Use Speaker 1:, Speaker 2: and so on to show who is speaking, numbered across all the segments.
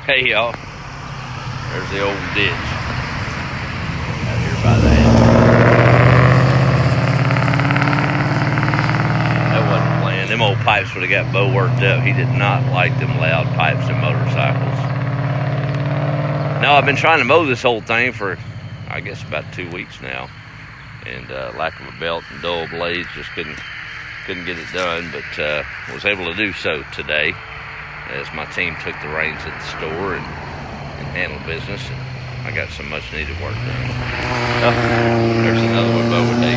Speaker 1: Hey y'all, there's the old ditch out here by that. That wasn't planned. Them old pipes would have got Bo worked up. He did not like them loud pipes and motorcycles. No, I've been trying to mow this whole thing for, I guess, about 2 weeks now. And lack of a belt and dull blades, just couldn't get it done, but was able to do so today as my team took the reins at the store and handled business, and I got some much needed work done. Oh, there's another one Bo would hate.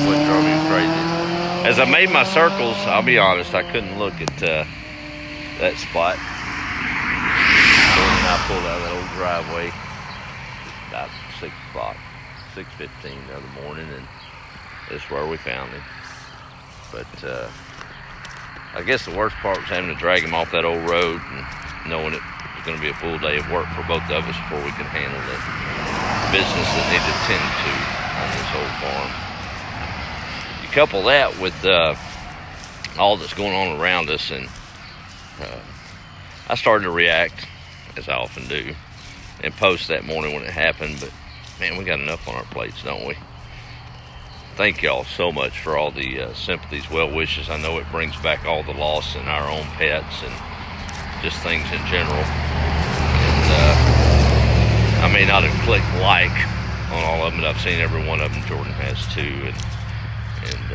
Speaker 1: What drove me crazy. As I made my circles, I'll be honest, I couldn't look at that spot. And I pulled out of that old driveway about 6 o'clock, 6:15 the other morning, and this is where we found him. But I guess the worst part was having to drag him off that old road and knowing it was going to be a full day of work for both of us before we could handle the business that needed tended to on this old farm. You couple that with all that's going on around us, and I started to react, as I often do, and post that morning when it happened, but man, we got enough on our plates, don't we? Thank y'all so much for all the sympathies, well wishes. I know it brings back all the loss in our own pets and just things in general. And I may not have clicked like on all of them, but I've seen every one of them. Jordan has too. And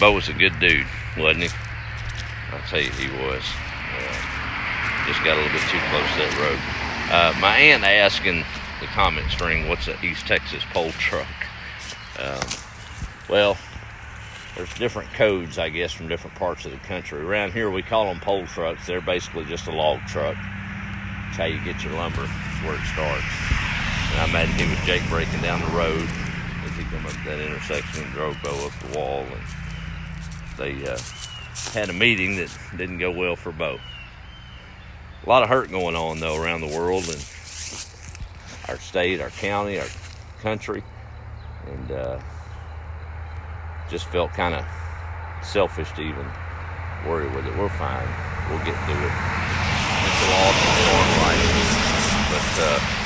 Speaker 1: Bo was a good dude, wasn't he? I'll tell you, he was. Just got a little bit too close to that road. My aunt asked in the comment string, what's an East Texas pole truck? Well, there's different codes, I guess, from different parts of the country. Around here, we call them pole trucks. They're basically just a log truck. That's how you get your lumber. That's where it starts. And I imagine he was Jake breaking down the road as he come up to that intersection and drove Bo up the wall. And they had a meeting that didn't go well for Bo. A lot of hurt going on, though, around the world and our state, our county, our country. And just felt kind of selfish to even worry with it. We're fine. We'll get through it. It's a loss and it's all right. But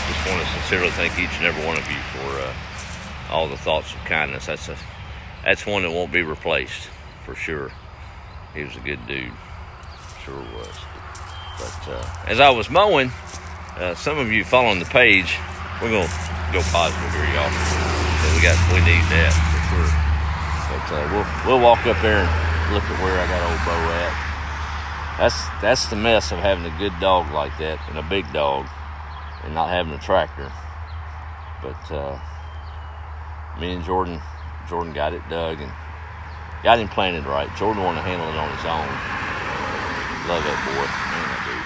Speaker 1: just want to sincerely thank each and every one of you for all the thoughts of kindness. That's one that won't be replaced for sure. He was a good dude. Sure was. But as I was mowing, some of you following the page, we're going to go positive here, y'all. We need that for sure. But we'll walk up there and look at where I got old Bo at. That's the mess of having a good dog like that and a big dog and not having a tractor. But me and Jordan got it dug and got him planted right. Jordan wanted to handle it on his own. Love that boy, man, I do.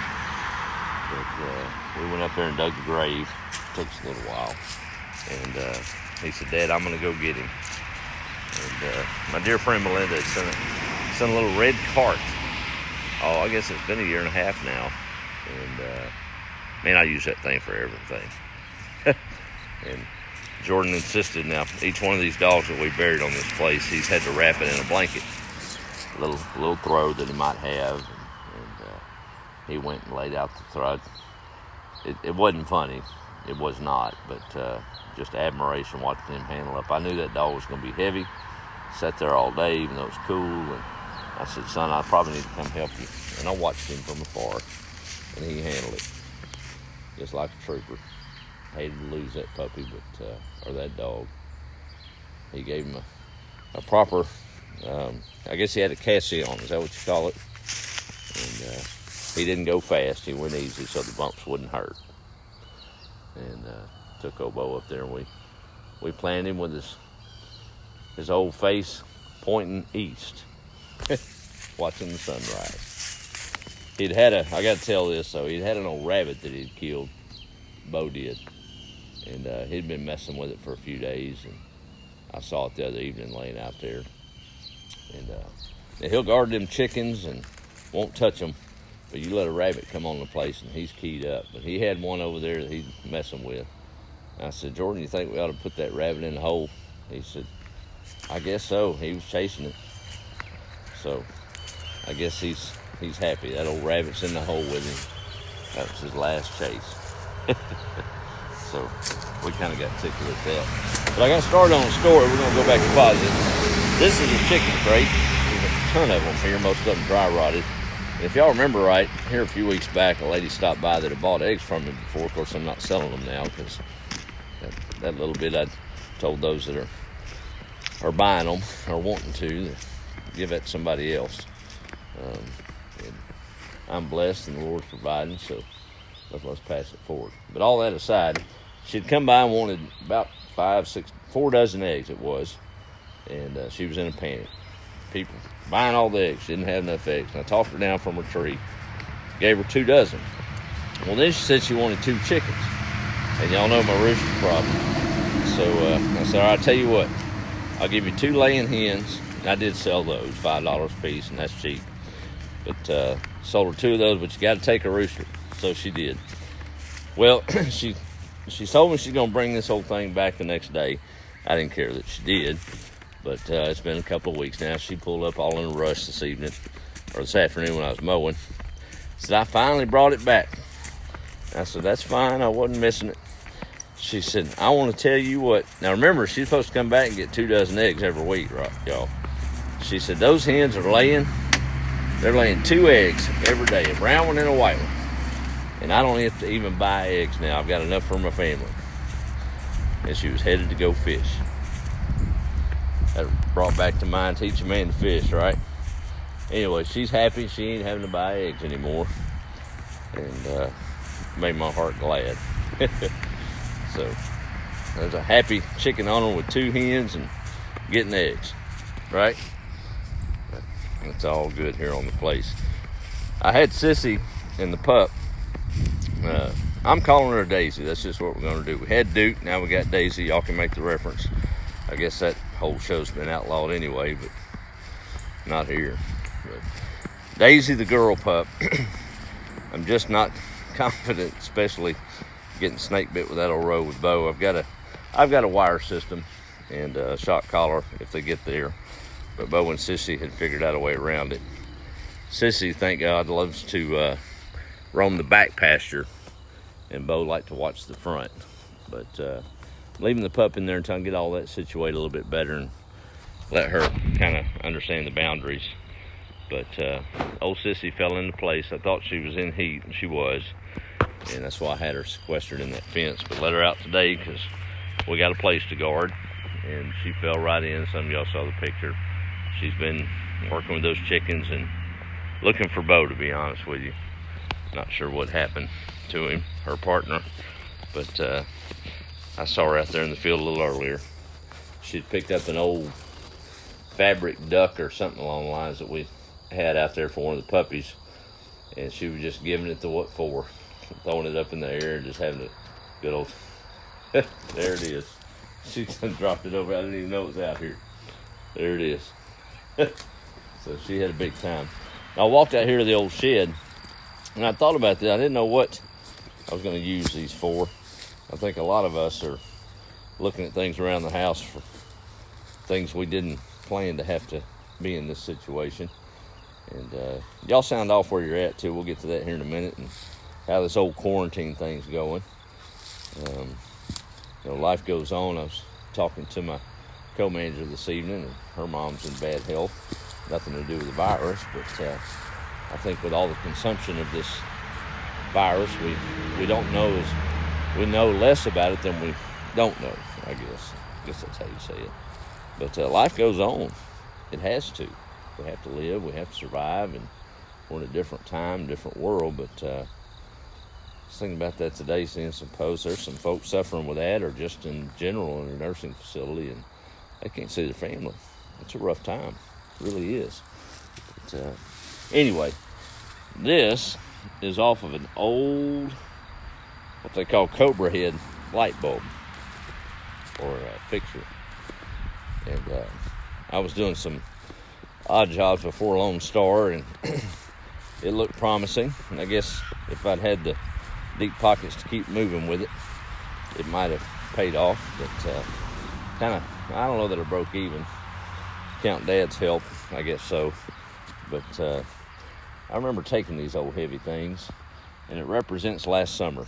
Speaker 1: But we went up there and dug the grave. Took us a little while, and he said, "Dad, I'm going to go get him." And my dear friend Melinda had sent a little red cart. Oh, I guess it's been 1.5 years now. And man, I use that thing for everything. And Jordan insisted, now each one of these dogs that we buried on this place, he's had to wrap it in a blanket, a little throw that he might have. And he went and laid out the throw. It wasn't funny. It was not, but just admiration watching him handle up. I knew that dog was going to be heavy. Sat there all day, even though it was cool. And I said, "Son, I probably need to come help you." And I watched him from afar, and he handled it just like a trooper. Hated to lose that puppy, but or that dog. He gave him a proper. I guess he had a cassie on. Is that what you call it? And he didn't go fast. He went easy, so the bumps wouldn't hurt. And took old Bo up there, and we planted him with his old face pointing east, watching the sunrise. I got to tell this though, he'd had an old rabbit that he'd killed, Bo did, and he'd been messing with it for a few days, and I saw it the other evening laying out there. And he'll guard them chickens and won't touch them. But you let a rabbit come on the place and he's keyed up. But he had one over there that he's messing with. And I said, "Jordan, you think we ought to put that rabbit in the hole?" He said, "I guess so." He was chasing it. So I guess he's he's happy. That old rabbit's in the hole with him. That was his last chase. So we kind of got tickled at that. But I got started on a story. We're going to go back to closet. This is a chicken crate. There's a ton of them here, most of them dry rotted. And if y'all remember right, here a few weeks back, a lady stopped by that had bought eggs from me before. Of course, I'm not selling them now because that little bit I told those that are buying them or wanting to give that to somebody else. And I'm blessed and the Lord's providing, so let's pass it forward. But all that aside, she'd come by and wanted about 4 dozen eggs it was, and she was in a panic. People buying all the eggs, she didn't have enough eggs. And I talked her down from her tree, gave her 2 dozen. Well, then she said she wanted 2 chickens, and y'all know my rooster problem. So I said, all right, I'll tell you what, I'll give you 2 laying hens. And I did sell those, $5 a piece, and that's cheap. But sold her 2 of those, but you got to take a rooster. So she did. Well, she told me she's going to bring this whole thing back the next day. I didn't care that she did, but it's been a couple of weeks now. She pulled up all in a rush this evening, or this afternoon when I was mowing. Said, I finally brought it back. I said, that's fine. I wasn't missing it. She said, I want to tell you what. Now, remember, she's supposed to come back and get 2 dozen eggs every week, right, y'all? She said, those hens are laying 2 eggs every day, a brown one and a white one. And I don't have to even buy eggs now. I've got enough for my family. And she was headed to go fish. That brought back to mind, teach a man to fish, right? Anyway, she's happy. She ain't having to buy eggs anymore. And made my heart glad. So there's a happy chicken owner with 2 hens and getting eggs, right? It's all good here on the place. I had Sissy and the pup. I'm calling her Daisy. That's just what we're going to do. We had Duke, now we got Daisy. Y'all can make the reference. I guess that whole show's been outlawed anyway, but not here. But Daisy, the girl pup, I'm just not confident, especially getting snake bit with that old road with Bo. I've got a wire system and a shock collar if they get there. But Bo and Sissy had figured out a way around it. Sissy, thank God, loves to roam the back pasture, and Bo liked to watch the front. But leaving the pup in there until I get all that situated a little bit better and let her kind of understand the boundaries. But old Sissy fell into place. I thought she was in heat, and she was. And that's why I had her sequestered in that fence. But let her out today because we got a place to guard. And she fell right in. Some of y'all saw the picture. She's been working with those chickens and looking for Bo, to be honest with you. Not sure what happened to him, her partner. But I saw her out there in the field a little earlier. She'd picked up an old fabric duck or something along the lines that we had out there for one of the puppies. And she was just giving it the what for. Throwing it up in the air and just having a good old... There it is. She dropped it over. I didn't even know it was out here. There it is. So she had a big time. I walked out here to the old shed, and I thought about that. I didn't know what I was going to use these for. I think a lot of us are looking at things around the house for things we didn't plan to have to be in this situation. And y'all sound off where you're at, too. We'll get to that here in a minute and how this old quarantine thing's going. Life goes on. I was talking to my co-manager this evening, and her mom's in bad health. Nothing to do with the virus, but I think with all the consumption of this virus, we don't know we know less about it than we don't know. I guess that's how you say it. But life goes on. It has to. We have to live. We have to survive, and we're in a different time, different world. But I was thinking about that today, seeing some posts. There's some folks suffering with that, or just in general in a nursing facility, and they can't see their family. It's a rough time. It really is. But, anyway, this is off of an old, what they call Cobra head light bulb, or fixture. And I was doing some odd jobs before Lone Star, and it looked promising. And I guess if I'd had the deep pockets to keep moving with it, it might have paid off. But I don't know that it broke even. Count Dad's help, I guess so. But I remember taking these old heavy things, and it represents last summer.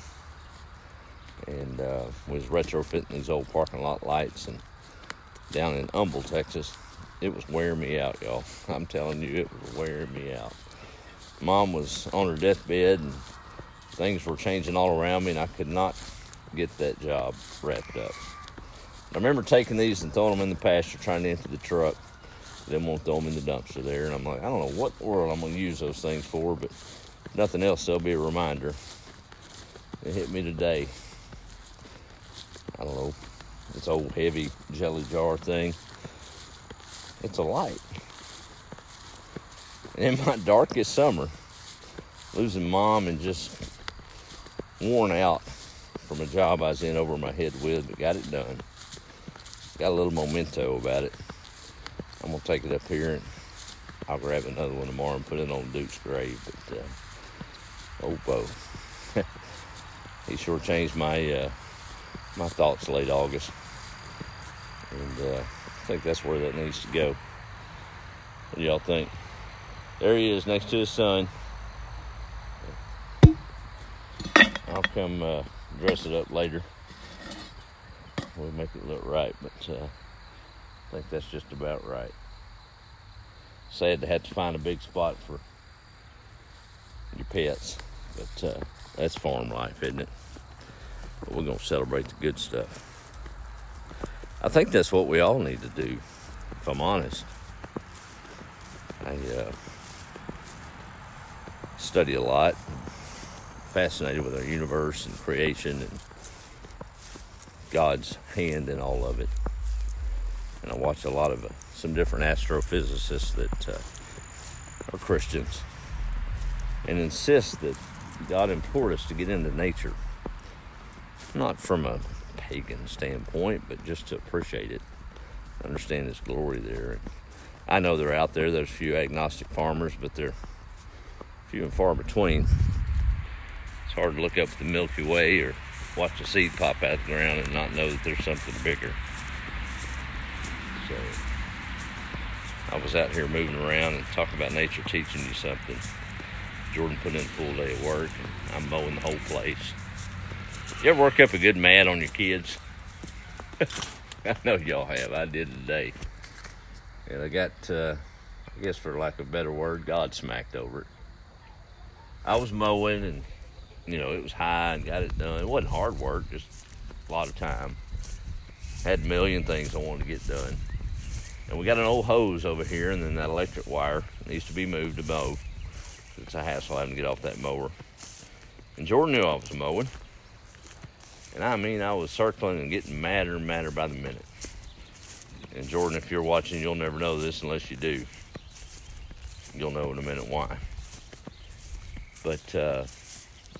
Speaker 1: And was retrofitting these old parking lot lights, and down in Humble, Texas, it was wearing me out, y'all. I'm telling you, it was wearing me out. Mom was on her deathbed, and things were changing all around me, and I could not get that job wrapped up. I remember taking these and throwing them in the pasture, trying to empty the truck. Then won't throw them in the dumpster there, and I'm like, I don't know what in the world I'm going to use those things for, but if nothing else, they'll be a reminder. It hit me today. I don't know, this old heavy jelly jar thing. It's a light. And in my darkest summer, losing Mom and just worn out from a job I was in over my head with, but got it done. Got a little memento about it. I'm going to take it up here, and I'll grab another one tomorrow and put it on Duke's grave. But, old Bo, he sure changed my my thoughts late August. And I think that's where that needs to go. What do y'all think? There he is next to his son. I'll come dress it up later. We'll make it look right, but I think that's just about right. Sad to have to find a big spot for your pets, but that's farm life, isn't it? But we're going to celebrate the good stuff. I think that's what we all need to do, if I'm honest. I study a lot, fascinated with our universe and creation and God's hand in all of it. And I watch a lot of some different astrophysicists that are Christians and insist that God implored us to get into nature, not from a pagan standpoint, but just to appreciate it, understand His glory there. And I know they're out there. There's a few agnostic farmers, but they're few and far between. It's hard to look up at the Milky Way or watch a seed pop out of the ground and not know that there's something bigger. So I was out here moving around and talking about nature teaching you something. Jordan put in a full day of work, and I'm mowing the whole place. You ever work up a good mad on your kids? I know y'all have. I did today. And I got, I guess for lack of a better word, God smacked over it. I was mowing, and, it was high and got it done. It wasn't hard work, just a lot of time. Had a million things I wanted to get done. And we got an old hose over here, and then that electric wire needs to be moved to mow. It's a hassle having to get off that mower. And Jordan knew I was mowing. And I was circling and getting madder and madder by the minute. And Jordan, if you're watching, you'll never know this unless you do. You'll know in a minute why. But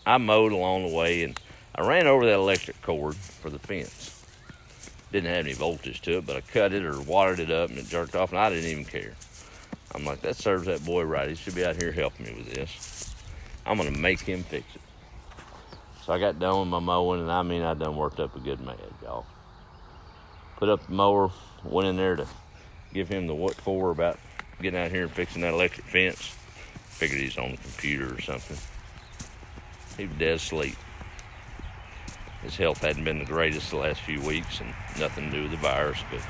Speaker 1: I mowed along the way, and I ran over that electric cord for the fence. Didn't have any voltage to it, but I cut it or watered it up, and it jerked off, and I didn't even care. I'm like, that serves that boy right. He should be out here helping me with this. I'm going to make him fix it. So I got done with my mowing, and I done worked up a good mad, y'all. Put up the mower, went in there to give him the what for about getting out here and fixing that electric fence. Figured he's on the computer or something. He was dead asleep. His health hadn't been the greatest the last few weeks, and nothing to do with the virus, but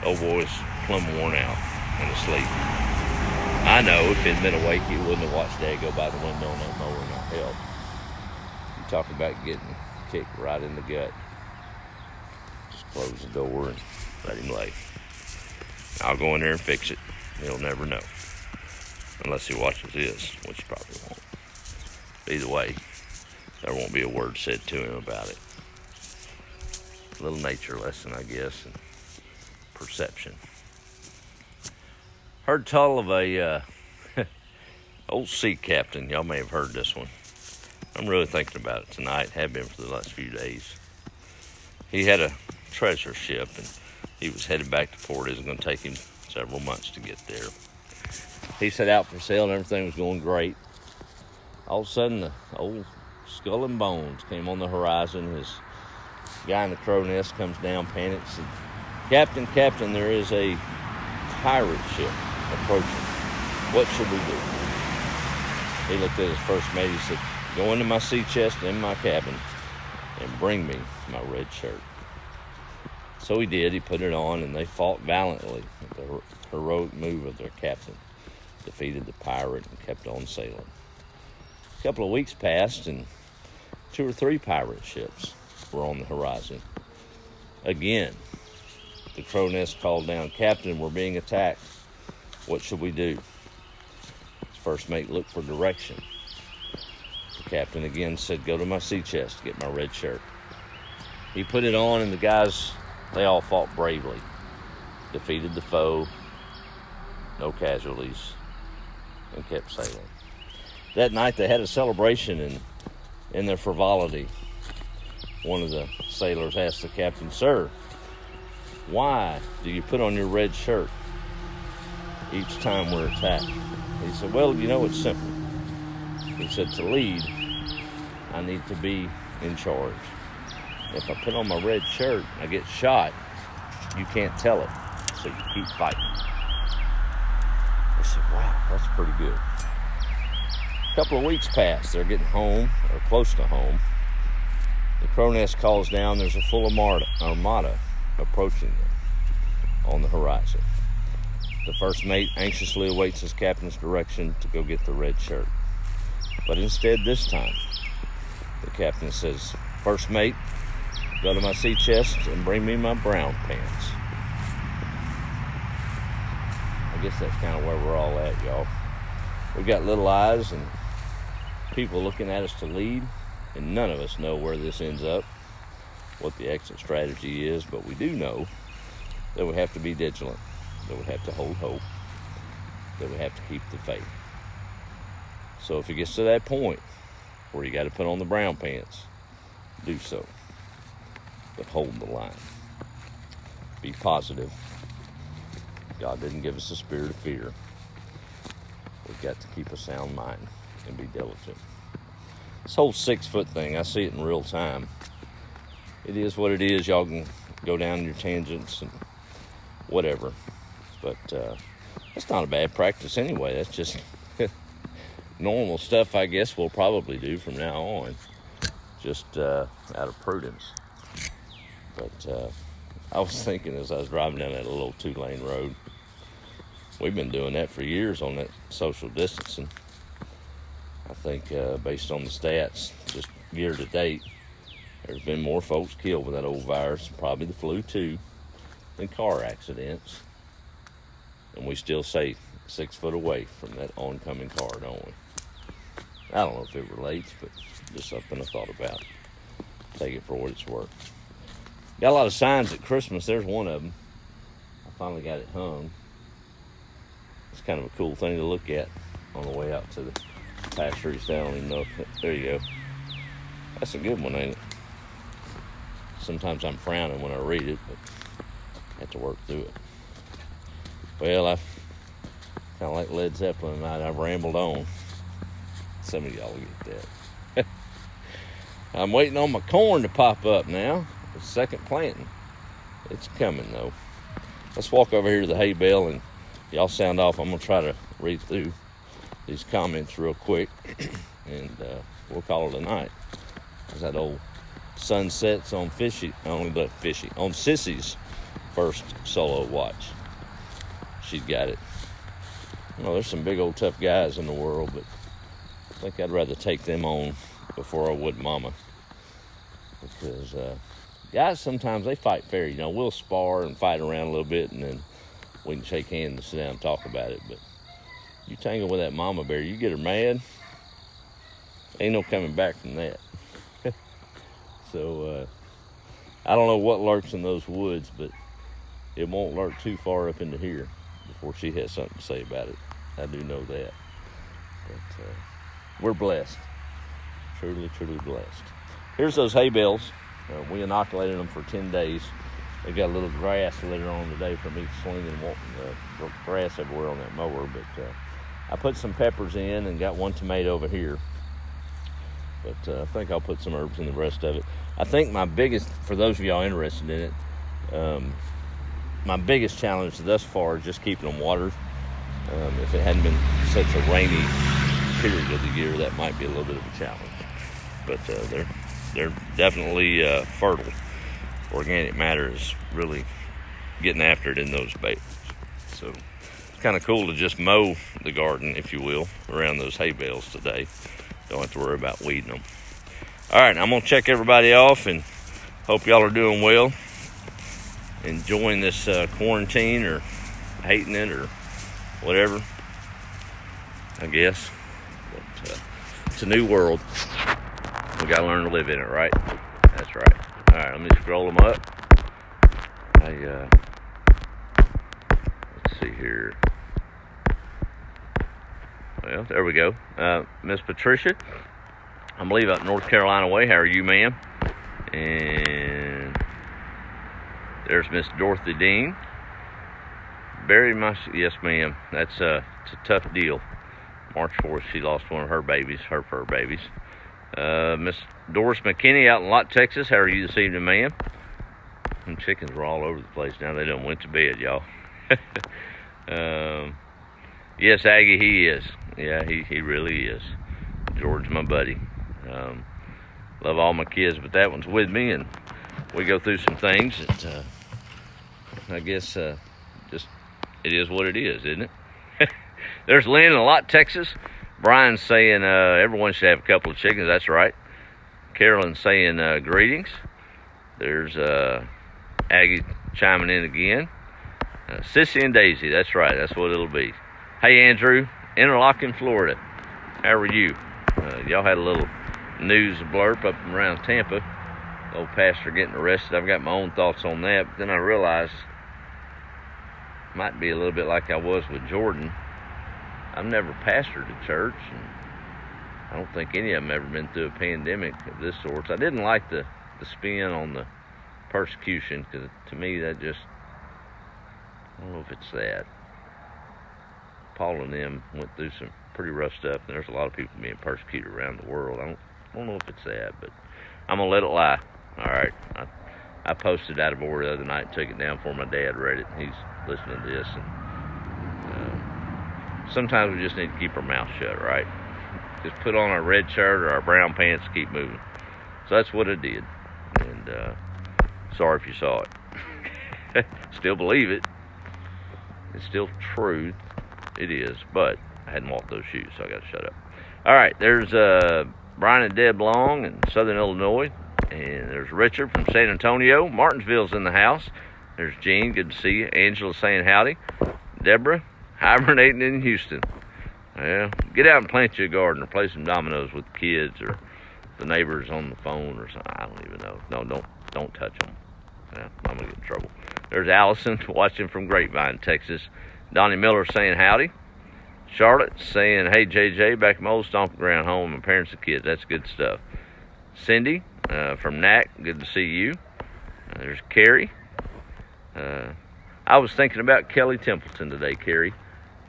Speaker 1: old boy's plumb worn out and asleep. I know if he'd been awake, he wouldn't have watched Dad go by the window on that mower and not help. You talk about getting kicked right in the gut. Just close the door and let him lay. I'll go in there and fix it. He'll never know. Unless he watches this, which he probably won't. Either way, there won't be a word said to him about it. A little nature lesson, I guess, and perception. Heard tell of a old sea captain. Y'all may have heard this one. I'm really thinking about it tonight. Have been for the last few days. He had a treasure ship, and he was headed back to port. It was going to take him several months to get there. He set out for sale, and everything was going great. All of a sudden, the old Skull and Bones came on the horizon. His guy in the crow nest comes down, panics, and Captain, there is a pirate ship approaching. What should we do? He looked at his first mate. He said, "Go into my sea chest in my cabin and bring me my red shirt." So he did. He put it on, and they fought valiantly. The heroic move of their captain defeated the pirate and kept on sailing. A couple of weeks passed, and 2 or 3 pirate ships were on the horizon. Again, the Crow Nest called down, "Captain, we're being attacked. What should we do?" His first mate looked for direction. The captain again said, "Go to my sea chest, get my red shirt." He put it on, and the guys, they all fought bravely, defeated the foe, no casualties, and kept sailing. That night they had a celebration, and in their frivolity, one of the sailors asked the captain, "Sir, why do you put on your red shirt each time we're attacked?" He said, "Well, it's simple." He said, "To lead, I need to be in charge. If I put on my red shirt, I get shot, you can't tell it, so you keep fighting." I said, "Wow, that's pretty good." A couple of weeks passed. They're getting home, or close to home. The Crow Nest calls down. There's a full armada approaching them on the horizon. The first mate anxiously awaits his captain's direction to go get the red shirt. But instead, this time, the captain says, "First mate, go to my sea chest and bring me my brown pants." I guess that's kind of where we're all at, y'all. We've got little eyes and people looking at us to lead, and none of us know where this ends up, what the exit strategy is, but we do know that we have to be vigilant, that we have to hold hope, that we have to keep the faith. So if it gets to that point where you got to put on the brown pants, do so, but hold the line. Be positive. God didn't give us a spirit of fear. We've got to keep a sound mind and be diligent. This whole 6-foot thing, I see it in real time. It is what it is. Y'all can go down your tangents and whatever. But that's not a bad practice anyway. That's just normal stuff, I guess, we'll probably do from now on, just out of prudence. But I was thinking as I was driving down that little 2-lane road, we've been doing that for years on that social distancing. I think based on the stats, just year to date, there's been more folks killed with that old virus, probably the flu too, than car accidents. And we still stay 6 foot away from that oncoming car, don't we? I don't know if it relates, but just something I thought about. Take it for what it's worth. Got a lot of signs at Christmas. There's one of them. I finally got it hung. It's kind of a cool thing to look at on the way out to the pastures. I don't even know if there you go. That's a good one, ain't it? Sometimes I'm frowning when I read it, but I have to work through it. Well, I kind of like Led Zeppelin tonight. I've rambled on. Some of y'all get that. I'm waiting on my corn to pop up now. The second planting. It's coming, though. Let's walk over here to the hay bale and y'all sound off. I'm going to try to read through these comments real quick, and we'll call it a night. There's that old sun sets on on Sissy's first solo watch. She's got it. There's some big old tough guys in the world, but I think I'd rather take them on before I would Mama. Because guys, sometimes they fight fair. We'll spar and fight around a little bit, and then we can shake hands and sit down and talk about it. But you tangle with that mama bear, you get her mad, ain't no coming back from that. So I don't know what lurks in those woods, but it won't lurk too far up into here before she has something to say about it. I do know that. But we're blessed. Truly, truly blessed. Here's those hay bales. We inoculated them for 10 days. They got a little grass later on today from me swinging and walking grass everywhere on that mower. But I put some peppers in and got one tomato over here. But I think I'll put some herbs in the rest of it. I think my biggest, for those of y'all interested in it, my biggest challenge thus far is just keeping them watered. If it hadn't been such a rainy period of the year, that might be a little bit of a challenge. But they're definitely fertile. Organic matter is really getting after it in those beds. So it's kind of cool to just mow the garden, if you will, around those hay bales today. Don't have to worry about weeding them. All right, I'm going to check everybody off and hope y'all are doing well, enjoying this quarantine, or hating it, or whatever, I guess. But it's a new world. We got to learn to live in it, right? That's right. All right, let me scroll them up. Let's see here. Well, there we go. Miss Patricia, I believe up North Carolina way. How are you, ma'am? And there's Miss Dorothy Dean. Very much, yes, ma'am. It's a tough deal. March 4th, she lost one of her babies, her fur babies. Miss Doris McKinney out in Lott, Texas. How are you this evening, ma'am? Them chickens were all over the place. Now they done went to bed, y'all. Yes, Aggie, he is. Yeah, he really is. George, my buddy. Love all my kids, but that one's with me, and we go through some things that I guess just it is what it is, isn't it? There's Lynn in Lott, Texas. Brian's saying everyone should have a couple of chickens. That's right. Carolyn's saying greetings. There's Aggie chiming in again. Sissy and Daisy. That's right. That's what it'll be. Hey, Andrew, Interlochen, Florida. How are you? Y'all had a little news blurb up around Tampa. Old pastor getting arrested. I've got my own thoughts on that. But then I realized it might be a little bit like I was with Jordan. I've never pastored a church, and I don't think any of them ever been through a pandemic of this sort. So I didn't like the spin on the persecution, because to me that just, I don't know if it's that. Paul and them went through some pretty rough stuff, and there's a lot of people being persecuted around the world. I don't know if it's that, but I'm going to let it lie. All right. I posted out of order the other night and took it down before my dad read it. He's listening to this, and sometimes we just need to keep our mouth shut, right? Just put on our red shirt or our brown pants and keep moving. So that's what I did. And sorry if you saw it. Still believe it. It's still true. It is. But I hadn't walked those shoes, so I got to shut up. All right. There's Brian and Deb Long in Southern Illinois. And there's Richard from San Antonio. Martinsville's in the house. There's Jean. Good to see you. Angela saying howdy. Deborah hibernating in Houston. Yeah, get out and plant you a garden, or play some dominoes with the kids, or the neighbors on the phone, or something. I don't even know. No, don't touch them. Yeah, I'm gonna get in trouble. There's Allison watching from Grapevine, Texas. Donnie Miller saying howdy. Charlotte saying, hey JJ, back at my old stomping ground home, my parents and kids. That's good stuff. Cindy from Knack, good to see you. There's Carrie. I was thinking about Kelly Templeton today, Carrie.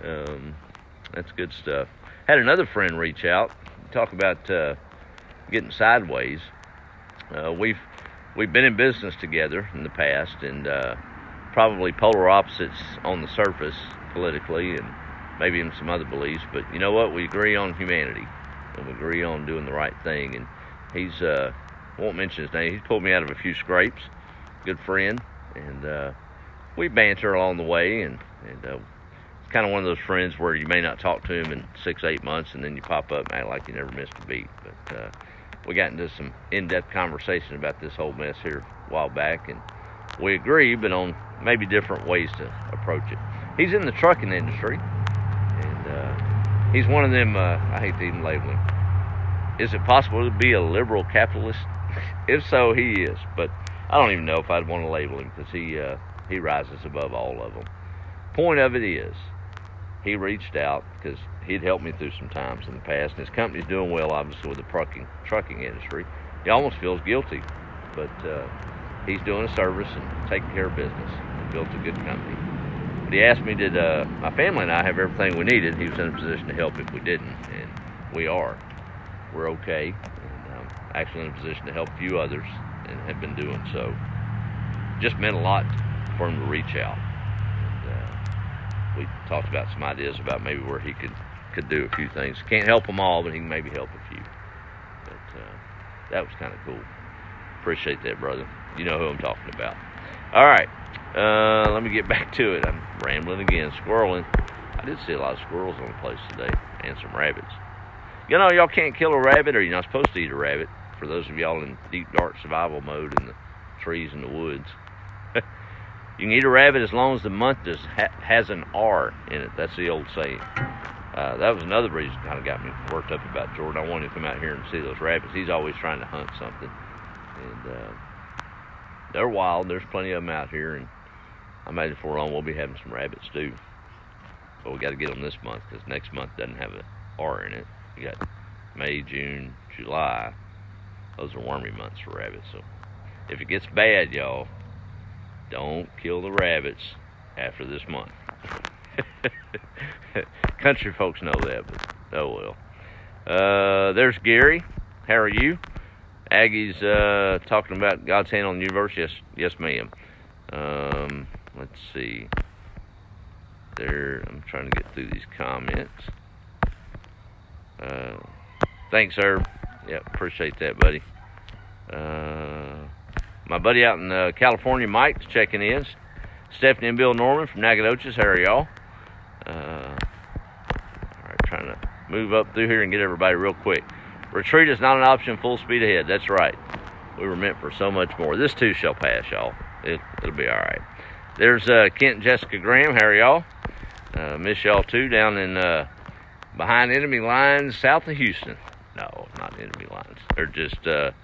Speaker 1: That's good stuff. Had another friend reach out, talk about getting sideways. We've been in business together in the past, and probably polar opposites on the surface politically, and maybe in some other beliefs. But you know what? We agree on humanity, and we agree on doing the right thing. And he's won't mention his name. He's pulled me out of a few scrapes. Good friend, and we banter along the way, and it's kind of one of those friends where you may not talk to him in 6-8 months, and then you pop up and act like you never missed a beat. But we got into some in-depth conversation about this whole mess here a while back, and we agree, but on maybe different ways to approach it. He's in the trucking industry, and he's one of them, I hate to even label him. Is it possible to be a liberal capitalist? If so, he is, but I don't even know if I'd want to label him, because he rises above all of them. Point of it is, he reached out because he'd helped me through some times in the past, and his company's doing well, obviously, with the trucking industry. He almost feels guilty, but he's doing a service and taking care of business and built a good company. But he asked me, did my family and I have everything we needed? He was in a position to help if we didn't, and we are. We're okay, and actually in a position to help a few others, and have been doing so. Just meant a lot for him to reach out. We talked about some ideas about maybe where he could could do a few things. Can't help them all, but he can maybe help a few. But that was kind of cool. Appreciate that, brother. You know who I'm talking about. All right, let me get back to it. I'm rambling again, squirreling. I did see a lot of squirrels on the place today, and some rabbits. You know, y'all can't kill a rabbit, or you're not supposed to eat a rabbit. For those of y'all in deep, dark survival mode in the trees and the woods. You can eat a rabbit as long as the month has an R in it. That's the old saying. That was another reason that kind of got me worked up about Jordan. I wanted to come out here and see those rabbits. He's always trying to hunt something. And they're wild. There's plenty of them out here. And I imagine before long we'll be having some rabbits too. But we got to get them this month because next month doesn't have an R in it. You got May, June, July. Those are wormy months for rabbits. So if it gets bad, y'all, don't kill the rabbits after this month. Country folks know that, but oh well. There's Gary. How are you? Aggie's talking about God's hand on the universe. Yes, ma'am. Let's see. There, I'm trying to get through these comments. Thanks, sir. Yep, appreciate that, buddy. My buddy out in California, Mike's checking in. Stephanie and Bill Norman from Nacogdoches. How are y'all? All right, trying to move up through here and get everybody real quick. Retreat is not an option. Full speed ahead. That's right. We were meant for so much more. This too shall pass, y'all. It'll be all right. There's Kent and Jessica Graham. How are y'all? Miss y'all too down in behind enemy lines south of Houston. No, not enemy lines. They're just a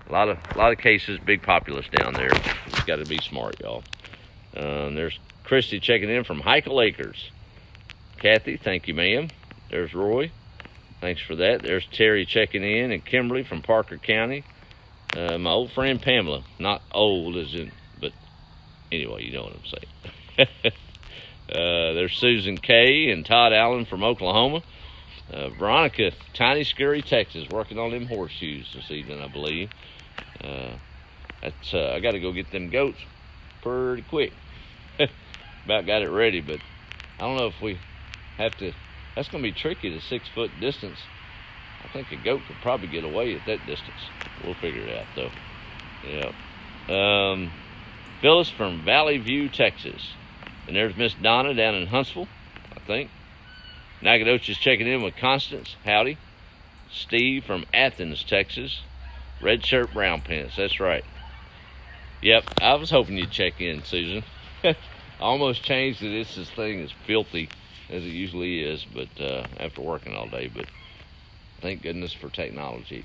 Speaker 1: lot of cases, big populace down there. Just got to be smart, y'all. There's Christy checking in from Heichel Acres. Kathy, thank you, ma'am. There's Roy. Thanks for that. There's Terry checking in, and Kimberly from Parker County. My old friend Pamela, not old as in, but anyway, you know what I'm saying. There's Susan Kay and Todd Allen from Oklahoma. Veronica, Tiny Scurry, Texas, working on them horseshoes this evening, I believe. I got to go get them goats pretty quick. About got it ready, but I don't know if we have to. That's going to be tricky, the 6 foot distance. I think a goat could probably get away at that distance. We'll figure it out, though. Yeah. Phyllis from Valley View, Texas. And there's Miss Donna down in Huntsville, I think. Nacogdoches checking in with Constance. Howdy. Steve from Athens, Texas. Red shirt, brown pants. That's right. Yep, I was hoping you'd check in, Susan. I almost changed it. This thing is filthy, as it usually is, but after working all day. But thank goodness for technology.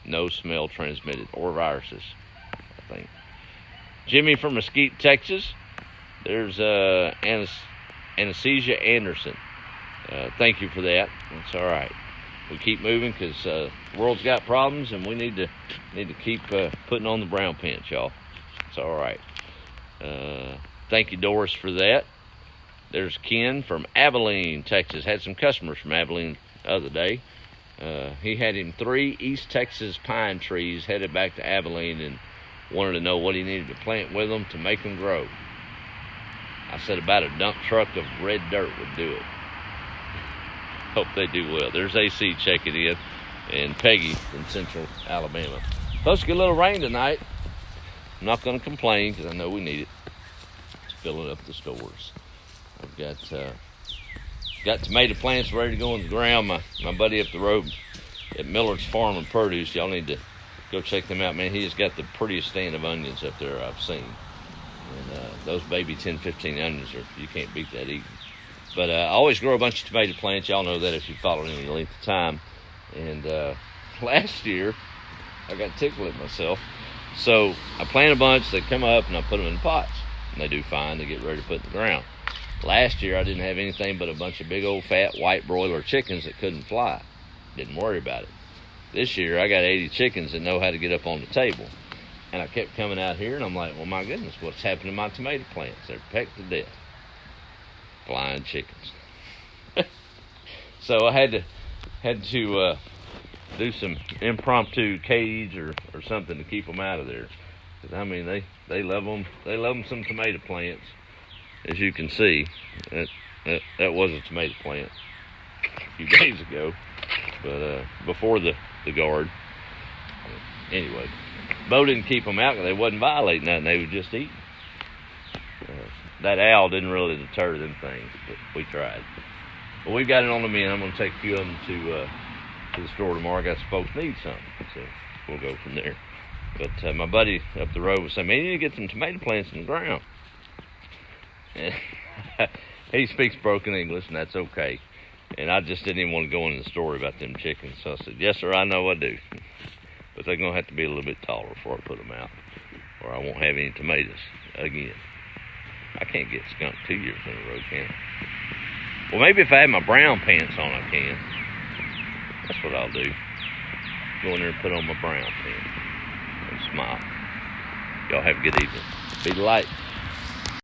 Speaker 1: No smell transmitted or viruses, I think. Jimmy from Mesquite, Texas. There's Anesthesia Anderson. Thank you for that. That's all right. We keep moving because the world's got problems, and we need to keep putting on the brown pants, y'all. It's all right. Thank you, Doris, for that. There's Ken from Abilene, Texas. Had some customers from Abilene the other day. He had him 3 East Texas pine trees headed back to Abilene and wanted to know what he needed to plant with them to make them grow. I said about a dump truck of red dirt would do it. Hope they do well. There's AC checking in, and Peggy in Central Alabama. Supposed to get a little rain tonight. I'm not going to complain because I know we need it. It's filling up the stores. I've got tomato plants ready to go in the ground. My buddy up the road at Millard's Farm and Produce, y'all need to go check them out, man. He has got the prettiest stand of onions up there I've seen. And those baby 10, 15 onions, you can't beat that either. But I always grow a bunch of tomato plants. Y'all know that if you followed any length of time. And last year, I got tickled at myself. So I plant a bunch, they come up, and I put them in pots. And they do fine. They get ready to put in the ground. Last year, I didn't have anything but a bunch of big old fat white broiler chickens that couldn't fly. Didn't worry about it. This year, I got 80 chickens that know how to get up on the table. And I kept coming out here, and I'm like, well, my goodness, what's happened to my tomato plants? They're pecked to death. Flying chickens. So I had to do some impromptu cage or something to keep them out of there. Because, I mean, they love them. They love them some tomato plants. As you can see, that was a tomato plant. a few days ago, but before the guard. Anyway, Bo didn't keep them out because they wasn't violating nothing. They were just eating. That owl didn't really deter them things, but we tried. But we've got it on the mend. I'm going to take a few of them to the store tomorrow. I got some folks need something, so we'll go from there. But my buddy up the road was saying, man, you need to get some tomato plants in the ground. And he speaks broken English, and that's okay. And I just didn't even want to go into the story about them chickens. So I said, yes, sir, I know I do. But they're going to have to be a little bit taller before I put them out, or I won't have any tomatoes again. I can't get skunked 2 years in a row, can I? Well, maybe if I had my brown pants on, I can. That's what I'll do. Go in there and put on my brown pants and smile. Y'all have a good evening. Be the light.